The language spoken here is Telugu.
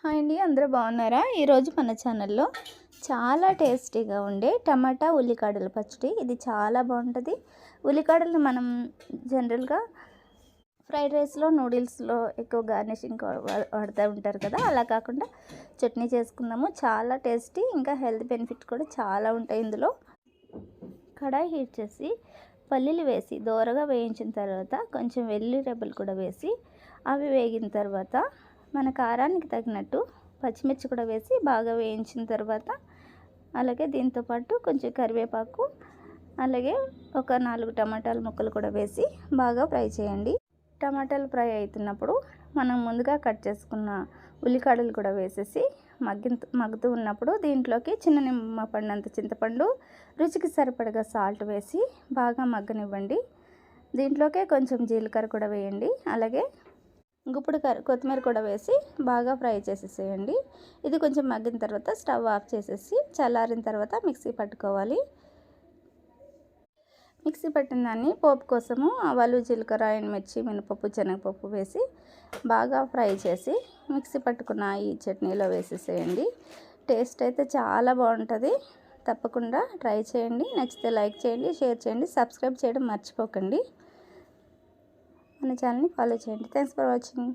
హాయ్ అండి, అందరూ బాగున్నారా? ఈరోజు మన ఛానల్లో చాలా టేస్టీగా ఉండే టమాటా ఉల్లికాడల పచ్చడి. ఇది చాలా బాగుంటుంది. ఉల్లికాడలు మనం జనరల్గా ఫ్రైడ్ రైస్లో, నూడిల్స్లో ఎక్కువ గార్నిషింగ్ వాడుతూ ఉంటారు కదా, అలా కాకుండా చట్నీ చేసుకుందాము. చాలా టేస్టీ, ఇంకా హెల్త్ బెనిఫిట్ కూడా చాలా ఉంటాయి ఇందులో. కడాయి హీట్ చేసి పల్లీలు వేసి దోరగా వేయించిన తర్వాత కొంచెం వెల్లుల్లి రెబ్బలు కూడా వేసి అవి వేగిన తర్వాత మన కారానికి తగినట్టు పచ్చిమిర్చి కూడా వేసి బాగా వేయించిన తర్వాత అలాగే దీంతోపాటు కొంచెం కరివేపాకు, అలాగే ఒక 4 టమాటాల ముక్కలు కూడా వేసి బాగా ఫ్రై చేయండి. టమాటాలు ఫ్రై అవుతున్నప్పుడు మనం ముందుగా కట్ చేసుకున్న ఉల్లికాడలు కూడా వేసేసి మగ్గుతూ ఉన్నప్పుడు దీంట్లోకి చిన్న నిమ్మపండంత చింతపండు, రుచికి సరిపడగా సాల్ట్ వేసి బాగా మగ్గనివ్వండి. దీంట్లోకే కొంచెం జీలకర్ర కూడా వేయండి. అలాగే గుప్పుడు కొత్తిమీర కూడా వేసి బాగా ఫ్రై చేసేసేయండి. ఇది కొంచెం మగ్గిన తర్వాత స్టవ్ ఆఫ్ చేసేసి చల్లారిన తర్వాత మిక్సీ పట్టుకోవాలి. మిక్సీ పట్టిన దాన్ని పోపు కోసము ఆవాలు, జీలకర్ర, ఎండుమిర్చి, మినపప్పు, శనగపప్పు వేసి బాగా ఫ్రై చేసి మిక్సీ పట్టుకున్న ఈ చట్నీలో వేసేసేయండి. టేస్ట్ అయితే చాలా బాగుంటుంది. తప్పకుండా ట్రై చేయండి. నచ్చితే లైక్ చేయండి, షేర్ చేయండి, సబ్స్క్రైబ్ చేయడం మర్చిపోకండి. మన ఛానల్ని ఫాలో చేయండి. Thanks for watching.